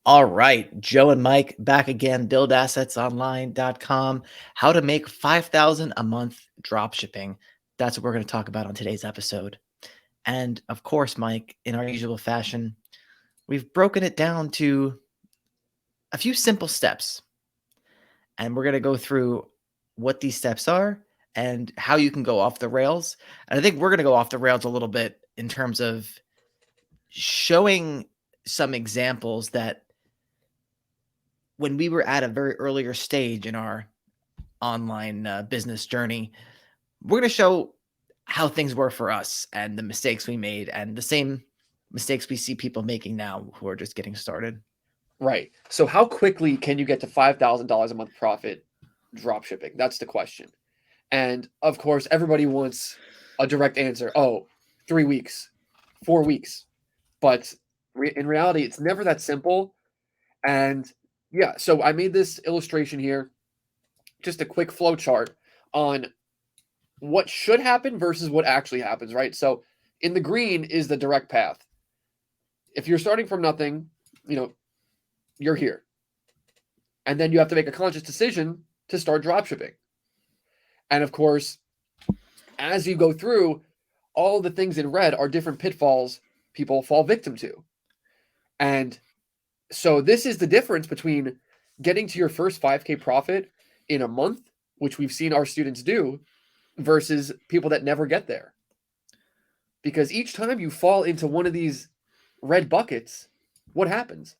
All right, Joe and Mike back again, buildassetsonline.com, how to make 5,000 a month drop shipping. That's what we're going to talk about on today's episode. And of course, Mike, in our usual fashion, we've broken it down to a few simple steps. And we're going to go through what these steps are and how you can go off the rails. And I think we're going to go off the rails a little bit in terms of showing some examples that when we were at a very earlier stage in our online business journey, we're going to show how things were for us and the mistakes we made and the same mistakes we see people making now who are just getting started. Right. So how quickly can you get to $5,000 a month profit drop shipping? That's the question. And of course, everybody wants a direct answer. Oh, 3 weeks, 4 weeks. But in reality, it's never that simple. And yeah, so I made this illustration here, just a quick flow chart on what should happen versus what actually happens, right? So in the green is the direct path. If you're starting from nothing, you know, you're here. And then you have to make a conscious decision to start dropshipping. And of course, as you go through, all the things in red are different pitfalls people fall victim to. And so this is the difference between getting to your first 5K profit in a month, which we've seen our students do, versus people that never get there. Because each time you fall into one of these red buckets, what happens?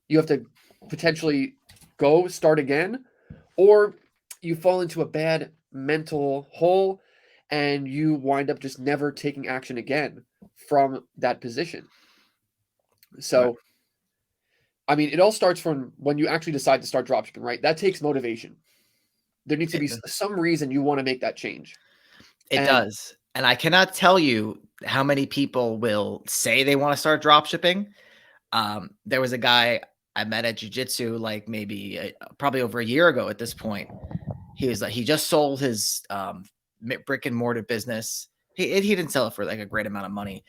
You have to potentially go start again, or you fall into a bad mental hole and you wind up just never taking action again from that position. Right. So, I mean, it all starts from when you actually decide to start dropshipping, right? That takes motivation. There needs to be It, some reason you want to make that change. it And does. And I cannot tell you how many people will say they want to start drop shipping. There was a guy I met at jiu-jitsu like maybe probably over a year ago at this point. He was like, he just sold his brick and mortar business. He didn't sell it for like a great amount of money.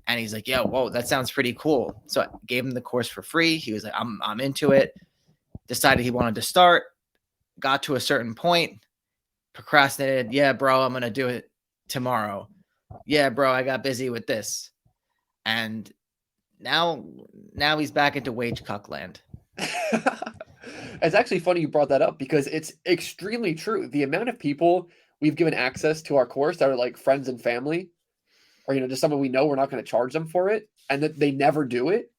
And he's like, "Yo, whoa, that sounds pretty cool." So I gave him the course for free. He was like, I'm into it. Decided he wanted to start. Got to a certain point. Procrastinated. Yeah, bro, I'm gonna do it tomorrow. Yeah, bro, I got busy with this. And now, now he's back into wage cuck land. it's actually funny you brought that up because it's extremely true. The amount of people we've given access to our course that are like friends and family, or just someone we know we're not going to charge them for it, and that they never do it,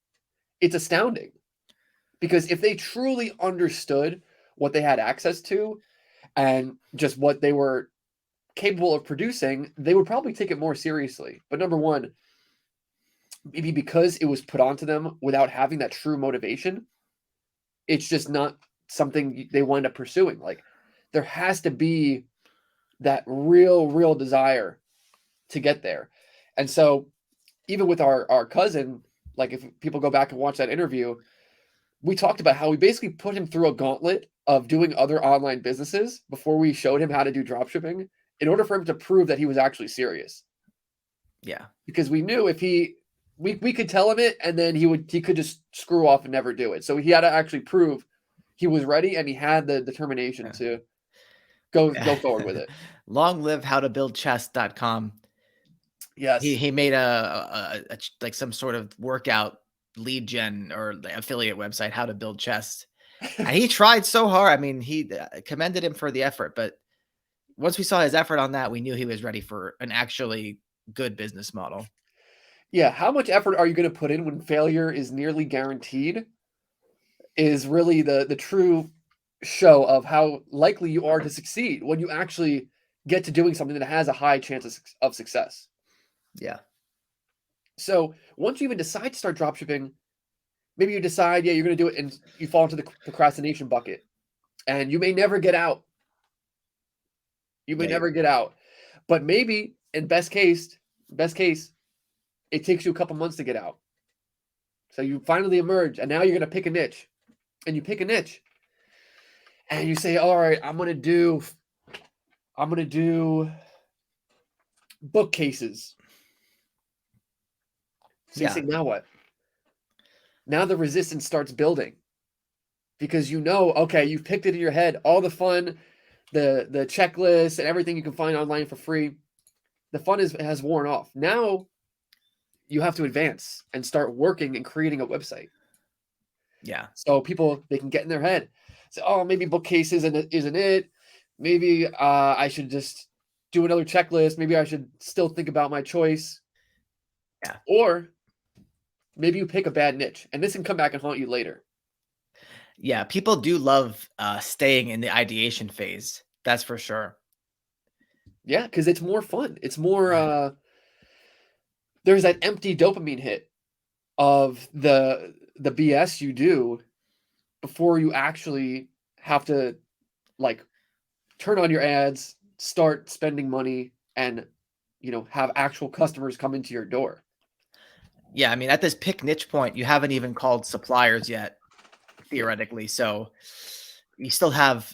it's astounding. Because if they truly understood what they had access to and just what they were capable of producing, they would probably take it more seriously. But number one, maybe because it was put onto them without having that true motivation, it's just not something they wind up pursuing. Like there has to be that real desire to get there. And so even with our cousin, like if people go back and watch that interview, we talked about how we basically put him through a gauntlet of doing other online businesses before we showed him how to do dropshipping in order for him to prove that he was actually serious. Yeah. Because we knew if we could tell him it and then he could just screw off and never do it. So he had to actually prove he was ready and he had the determination to go forward with it. Long live howtobuildchess.com. He Yes. he made a like some sort of workout lead gen or the affiliate website, how to build chest. And he tried so hard. I mean, he commended him for the effort, but once we saw his effort on that, we knew he was ready for an actually good business model. Yeah, how much effort are you going to put in when failure is nearly guaranteed is really the true show of how likely you are to succeed when you actually get to doing something that has a high chance of success. Yeah. So once you even decide to start dropshipping, maybe you decide, yeah, you're going to do it, and you fall into the procrastination bucket, and you may never get out. You may Yeah. never get out, but maybe in best case, it takes you a couple months to get out. So you finally emerge, and now you're going to pick a niche, and you pick a niche, and you say, all right, I'm going to do bookcases. So you Yeah. say, now what? now the resistance starts building because okay, you've picked it in your head, all the fun, the checklist and everything you can find online for free. The fun has worn off. Now you have to advance and start working and creating a website. Yeah. So people they can get in their head, say, "Oh, maybe bookcase isn't it? Maybe I should just do another checklist. Maybe I should still think about my choice." Yeah. Or maybe you pick a bad niche, and this can come back and haunt you later. Yeah. People do love staying in the ideation phase. That's for sure. Yeah, because it's more fun. It's more. Right. There's that empty dopamine hit of the BS you do before you actually have to like turn on your ads, start spending money, and have actual customers come into your door. Yeah. I mean, at this pick niche point, you haven't even called suppliers yet, theoretically. So you still have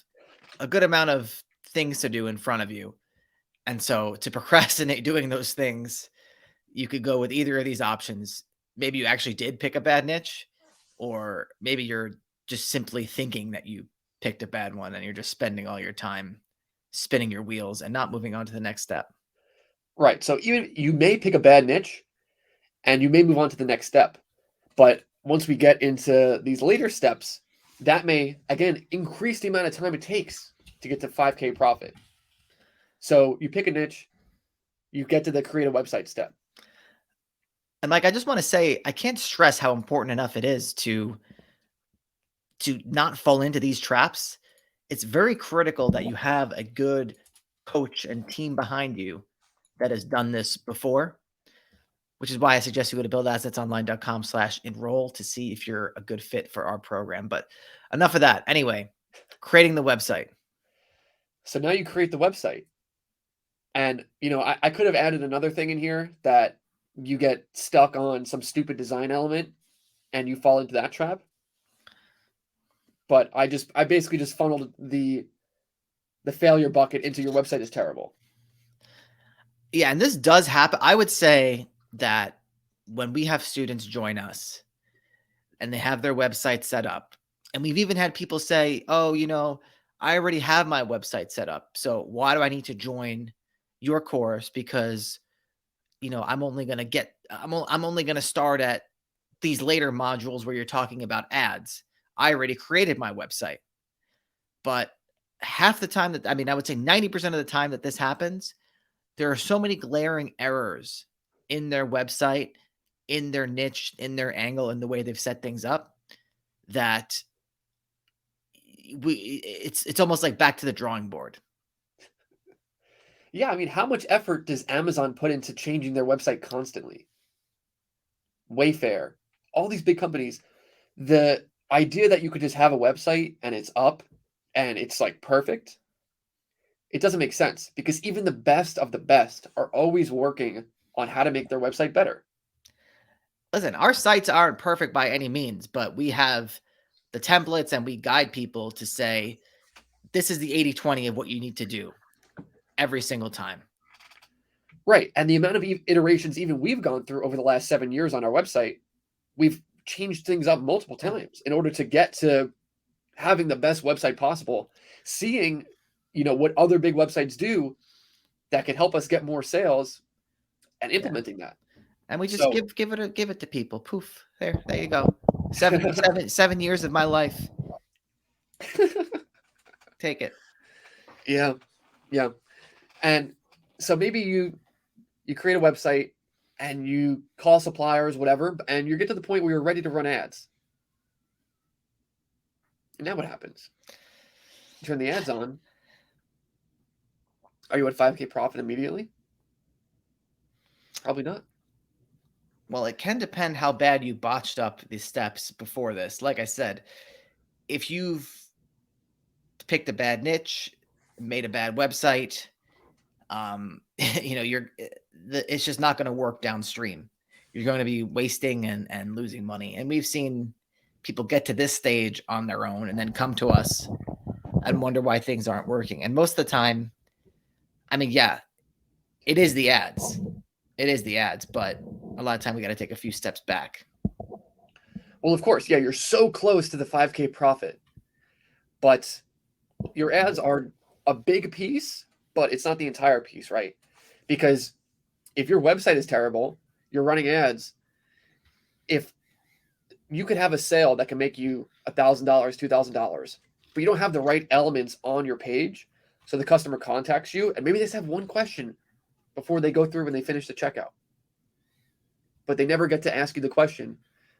a good amount of things to do in front of you. And so to procrastinate doing those things, you could go with either of these options. Maybe you actually did pick a bad niche, or maybe you're just simply thinking that you picked a bad one and you're just spending all your time spinning your wheels and not moving on to the next step. Right. So even you may pick a bad niche and you may move on to the next step. But once we get into these later steps, that may again increase the amount of time it takes to get to 5K profit. So you pick a niche, you get to the create a website step. And like I just want to say, I can't stress how important enough it is to not fall into these traps. It's very critical that you have a good coach and team behind you that has done this before, which is why I suggest you go to buildassetsonline.com/enroll to see if you're a good fit for our program. But enough of that. Anyway, creating the website. So now you create the website. And I could have added another thing in here that you get stuck on some stupid design element and you fall into that trap. But I basically just funneled the failure bucket into your website is terrible. Yeah, and this does happen. I would say that when we have students join us and they have their website set up, and we've even had people say, "Oh, I already have my website set up. So why do I need to join your course because I'm only going to start at these later modules where you're talking about ads. I already created my website." But half the time that, I mean, I would say 90% of the time that this happens, there are so many glaring errors in their website, in their niche, in their angle, in the way they've set things up that it's almost like back to the drawing board. Yeah, I mean, how much effort does Amazon put into changing their website constantly? Wayfair, all these big companies, the idea that you could just have a website and it's up and it's like perfect, it doesn't make sense because even the best of the best are always working on how to make their website better. Listen, our sites aren't perfect by any means, but we have the templates and we guide people to say, this is the 80/20 of what you need to do every single time. Right. And the amount of iterations even we've gone through over the last 7 years on our website, we've changed things up multiple times in order to get to having the best website possible, seeing, what other big websites do that can help us get more sales and Yeah. implementing that. And we just So, give it to people. Poof. There you go. 7 years of my life. Take it. yeah, yeah. And so maybe you create a website and you call suppliers, whatever, and you get to the point where you're ready to run ads. And now what happens? You turn the ads on. Are you at 5K profit immediately? Probably not. Well, it can depend how bad you botched up the steps before this. Like I said, if you've picked a bad niche, made a bad website, it's just not going to work downstream. You're going to be wasting and losing money. And we've seen people get to this stage on their own and then come to us and wonder why things aren't working. And most of the time, I mean, yeah, it is the ads. It is the ads, but a lot of time we got to take a few steps back. Well, of course, yeah, you're so close to the 5K profit, but your ads are a big piece, but it's not the entire piece, right? Because if your website is terrible, you're running ads. If you could have a sale that can make you $1,000, $2,000, but you don't have the right elements on your page, so the customer contacts you and maybe they just have one question before they go through and they finish the checkout, but they never get to ask you the question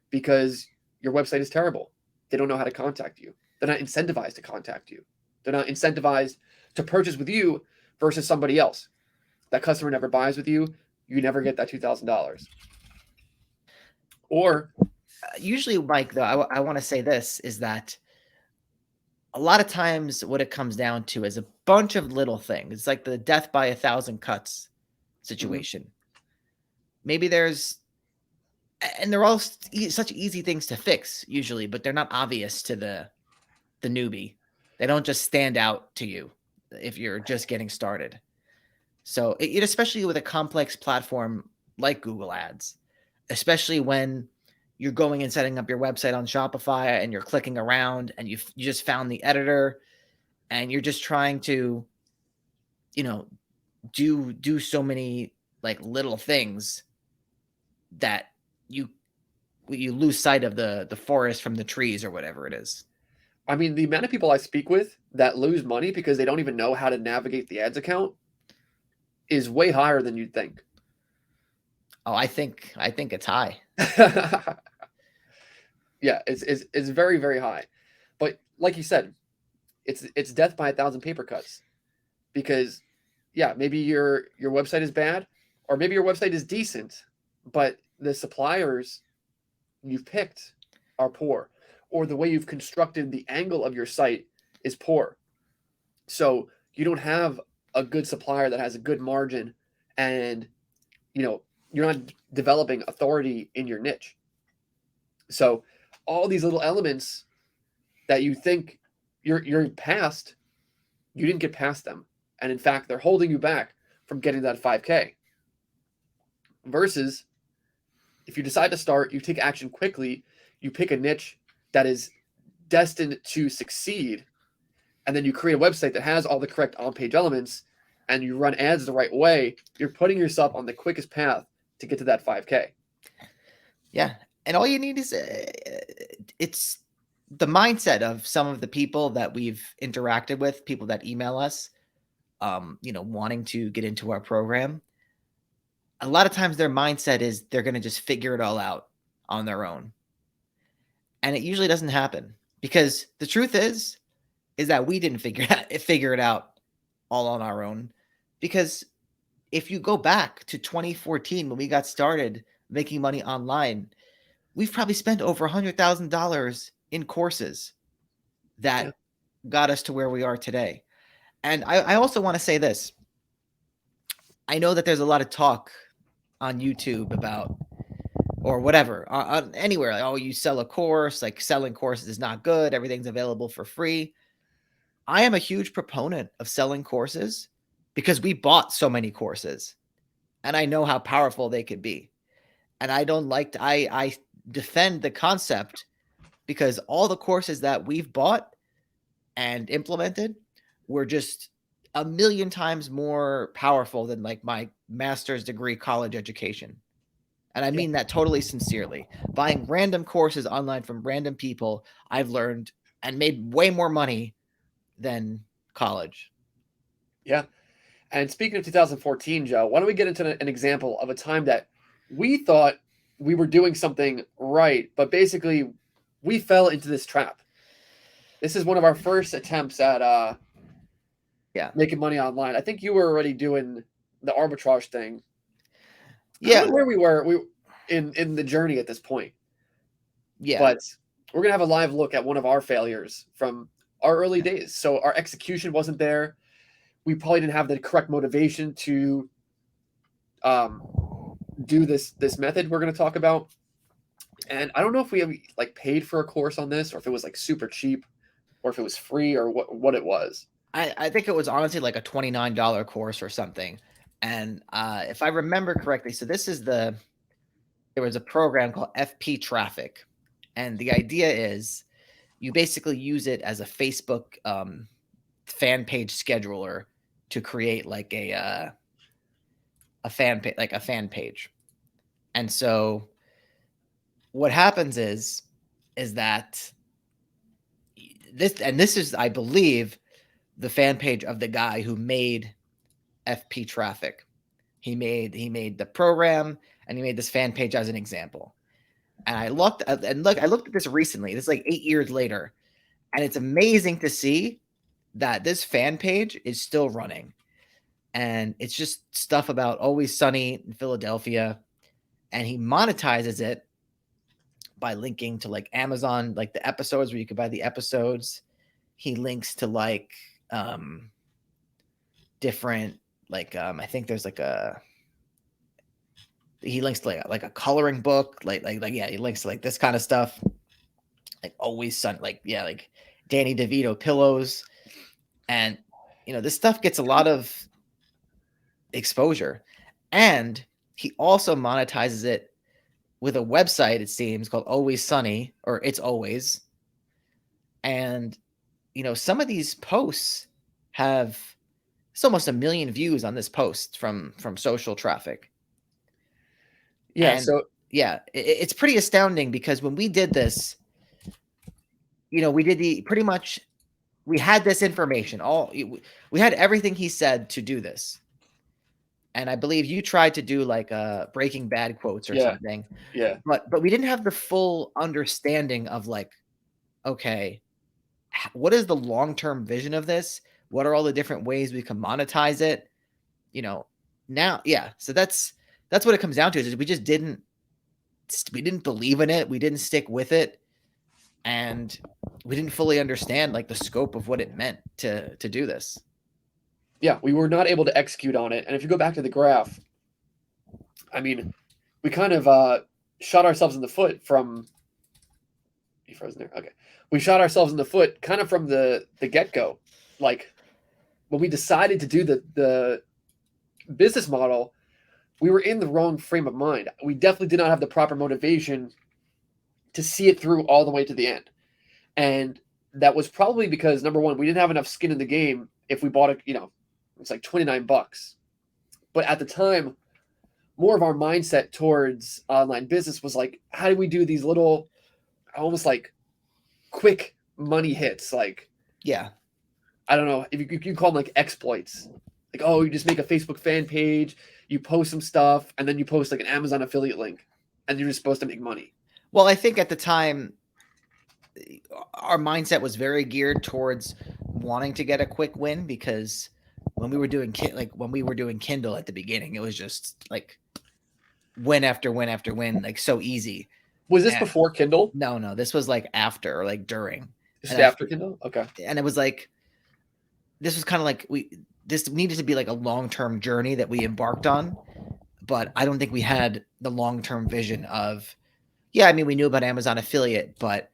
because your website is terrible. They don't know how to contact you. They're not incentivized to contact you. They're not incentivized to purchase with you versus somebody else. That customer never buys with you. You never get that $2,000. Or Usually, Mike, though, I want to say this is that a lot of times what it comes down to is a bunch of little things. It's like the death by a thousand cuts mhm, situation. Maybe there's, and they're all such easy things to fix usually, but they're not obvious to the newbie. They don't just stand out to you if you're just getting started. So especially with a complex platform like Google Ads, especially when you're going and setting up your website on Shopify and you're clicking around and you just found the editor and you're just trying to, you know, do so many like little things that you you lose sight of the forest from the trees or whatever it is. I mean, the amount of people I speak with that lose money because they don't even know how to navigate the ads account is way higher than you'd think. Oh, I think it's high. Yeah, it's very very high. But like you said, it's death by a thousand paper cuts because yeah, maybe your website is bad or maybe your website is decent, but the suppliers you've picked are poor or the way you've constructed the angle of your site is poor. So you don't have a good supplier that has a good margin and you know you're not developing authority in your niche. So all these little elements that you think you're past, you didn't get past them. And in fact, they're holding you back from getting that 5K. Versus if you decide to start, you take action quickly, you pick a niche that is destined to succeed, and then you create a website that has all the correct on page elements and you run ads the right way, you're putting yourself on the quickest path to get to that 5K. Yeah, and all you need is it's the mindset of some of the people that we've interacted with, people that email us, wanting to get into our program. A lot of times their mindset is they're going to just figure it all out on their own. And it usually doesn't happen because the truth is that we didn't figure it out all on our own. Because if you go back to 2014 when we got started making money online, we've probably spent over $100,000 in courses Yeah. that got us to where we are today. And I also want to say this. I know that there's a lot of talk on YouTube about or whatever on anywhere. Like, oh, you sell a course, like selling courses is not good. Everything's available for free. I am a huge proponent of selling courses because we bought so many courses and I know how powerful they could be. And I don't like to, I defend the concept because all the courses that we've bought and implemented were just a million times more powerful than like my master's degree college education. And I Yeah. mean that totally sincerely. Buying random courses online from random people, I've learned and made way more money than college. Yeah. And speaking of 2014, Joe, why don't we get into an example of a time that we thought we were doing something right, but basically we fell into this trap. This is one of our first attempts at Yeah. making money online. I think you were already doing the arbitrage thing. I don't Yeah. know where we were in the journey at this point, Yeah. but we're gonna have a live look at one of our failures from our early days. So our execution wasn't there. We probably didn't have the correct motivation to um, do this method we're going to talk about. And I don't know if we have, like paid for a course on this or if it was like super cheap or if it was free or what it was. I think it was honestly like a $29 course or something. And if I remember correctly, so this is there was a program called FP Traffic. And the idea is you basically use it as a Facebook fan page scheduler to create like a fan page. And so what happens is that this is, I believe, the fan page of the guy who made FP Traffic. He made the program, and he made this fan page as an example. And I looked at this recently. This is like 8 years later, and it's amazing to see that this fan page is still running. And it's just stuff about Always Sunny in Philadelphia, and he monetizes it by linking to like Amazon, like the episodes where you could buy the episodes. He links to like different I think there's like a he links to like a coloring book, yeah, he links to like this kind of stuff, like Always Sun, like yeah, like Danny DeVito pillows, and this stuff gets a lot of exposure, and he also monetizes it with a website, it seems, called Always Sunny, or It's Always. And some of these posts have, it's almost 1 million views on this post from social traffic. Yeah. And So yeah, it's pretty astounding, because when we did this, we did the pretty much, we had this information, we had everything he said to do this. And I believe you tried to do like a Breaking Bad quotes or yeah, something, yeah, but we didn't have the full understanding of like, okay, what is the long-term vision of this? What are all the different ways we can monetize it? Now, yeah. So that's what it comes down to, is we just didn't believe in it. We didn't stick with it, and we didn't fully understand like the scope of what it meant to do this. yeah, we were not able to execute on it. And if you go back to the graph, I mean, we kind of shot ourselves in the foot from. You frozen there? Okay, we shot ourselves in the foot kind of from the get go. Like when we decided to do the business model, we were in the wrong frame of mind. We definitely did not have the proper motivation to see it through all the way to the end. And that was probably because, number one, we didn't have enough skin in the game. If we bought it, it's like $29. But at the time, more of our mindset towards online business was like, how do we do these little, almost like quick money hits? Like, Yeah. I don't know if you call them like exploits. Like, oh, you just make a Facebook fan page, you post some stuff, and then you post like an Amazon affiliate link, and you're just supposed to make money. Well, I think at the time, our mindset was very geared towards wanting to get a quick win, because when we were doing Kindle at the beginning, it was just like win after win after win, like so easy. Was this And before Kindle? no, this was like after, or like during. This is And after Kindle? Okay. it was like, this was kind of like, this needed to be like a long-term journey that we embarked on, but I don't think we had the long-term vision of, yeah, I mean, we knew about Amazon affiliate, but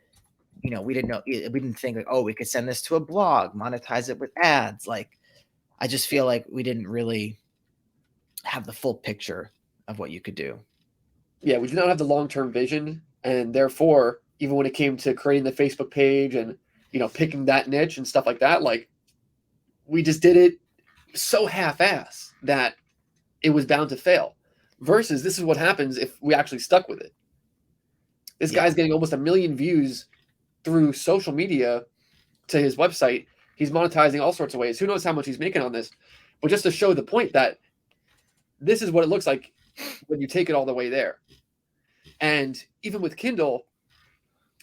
we didn't think like, oh, we could send this to a blog, monetize it with ads. Like, I just feel like we didn't really have the full picture of what you could do. Yeah, we did not have the long-term vision, and therefore, even when it came to creating the Facebook page and picking that niche and stuff like that, like we just did it so half-ass that it was bound to fail. Versus, this is what happens if we actually stuck with it. This Yeah. guy's getting almost 1 million views through social media to his website. He's monetizing all sorts of ways. Who knows how much he's making on this? But just to show the point that this is what it looks like when you take it all the way there. And even with Kindle,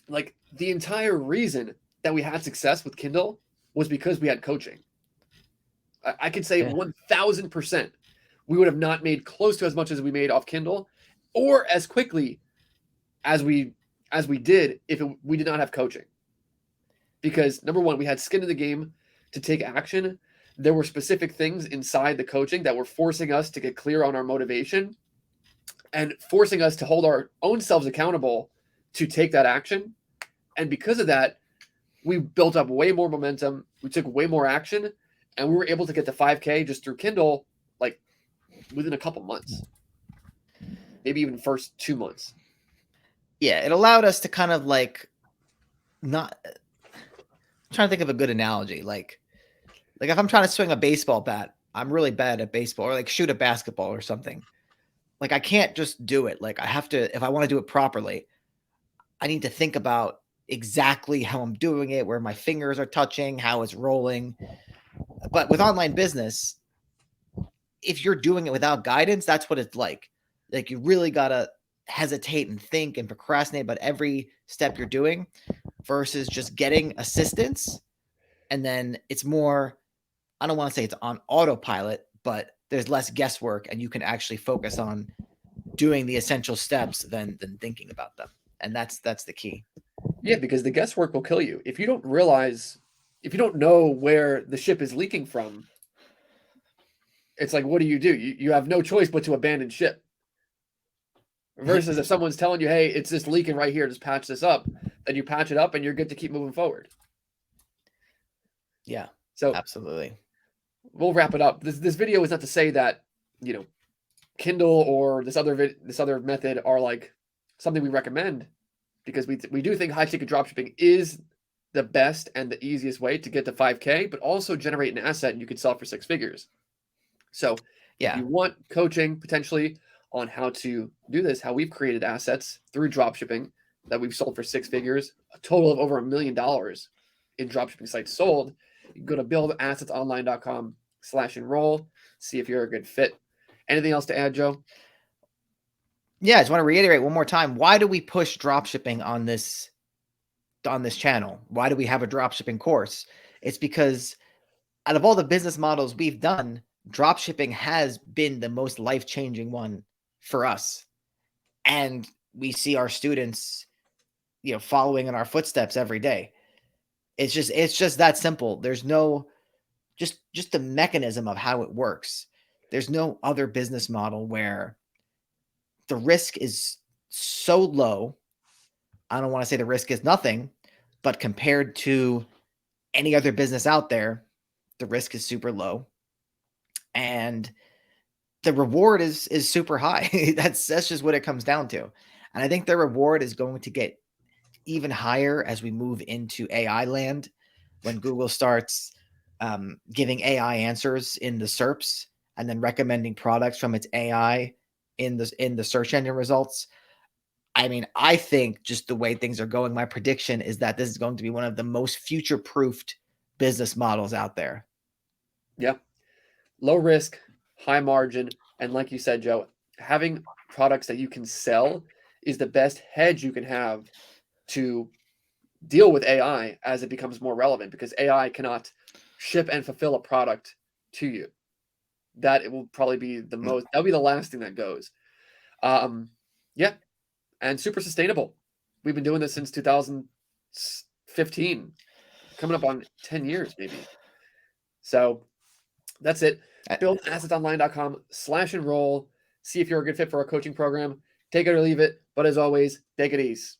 like the entire reason that we had success with Kindle was because we had coaching. I could say 1000% we would have not made close to as much as we made off Kindle, or as quickly as we did if we did not have coaching. Because number one, we had skin in the game to take action. There were specific things inside the coaching that were forcing us to get clear on our motivation and forcing us to hold our own selves accountable to take that action. And because of that, we built up way more momentum. We took way more action, and we were able to get to 5K just through Kindle, like within a couple months, maybe even first 2 months. Yeah, it allowed us to kind of like not I'm trying to think of a good analogy. Like if I'm trying to swing a baseball bat, I'm really bad at baseball, or like shoot a basketball or something. Like I can't just do it. Like I have to, if I want to do it properly, I need to think about exactly how I'm doing it, where my fingers are touching, how it's rolling. But with online business, if you're doing it without guidance, that's what it's like. Like you really gotta hesitate and think and procrastinate about every step you're doing versus just getting assistance. And then it's more, I don't want to say it's on autopilot, but there's less guesswork and you can actually focus on doing the essential steps than thinking about them. And that's the key. Yeah, because the guesswork will kill you. If you don't realize, if you don't know where the ship is leaking from, it's like, what do? You have no choice but to abandon ship. Versus if someone's telling you, hey, it's just leaking right here, just patch this up, then you patch it up and you're good to keep moving forward. Yeah, So absolutely. we'll wrap it up. This video is not to say that, you know, Kindle or this other method are like something we recommend, because we do think high ticket dropshipping is the best and the easiest way to get to 5K, but also generate an asset and you can sell for six figures. So if Yeah. you want coaching potentially on how to do this, how we've created assets through dropshipping that we've sold for six figures, a total of over $1 million in dropshipping sites sold, you can go to buildassetsonline.com/enroll, see if you're a good fit. Anything else to add, Joe? Yeah, I just want to reiterate one more time. Why do we push drop shipping on this channel? Why do we have a drop shipping course? It's because out of all the business models we've done, drop shipping has been the most life-changing one for us. And we see our students, following in our footsteps every day. It's just that simple. There's no just the mechanism of how it works. There's no other business model where the risk is so low. I don't want to say the risk is nothing, but compared to any other business out there, the risk is super low and the reward is super high. That's just what it comes down to. And I think the reward is going to get even higher as we move into AI land, when Google starts giving AI answers in the SERPs and then recommending products from its AI in the search engine results. I mean, I think just the way things are going, my prediction is that this is going to be one of the most future-proofed business models out there. Yeah. Low risk, high margin, and like you said, Joe, having products that you can sell is the best hedge you can have to deal with AI as it becomes more relevant, because AI cannot ship and fulfill a product to you. That it will probably be that'll be the last thing that goes. Yeah, and super sustainable. We've been doing this since 2015, coming up on 10 years maybe. So that's it. Buildassetsonline.com/enroll. See if you're a good fit for our coaching program. Take it or leave it. But as always, take it easy.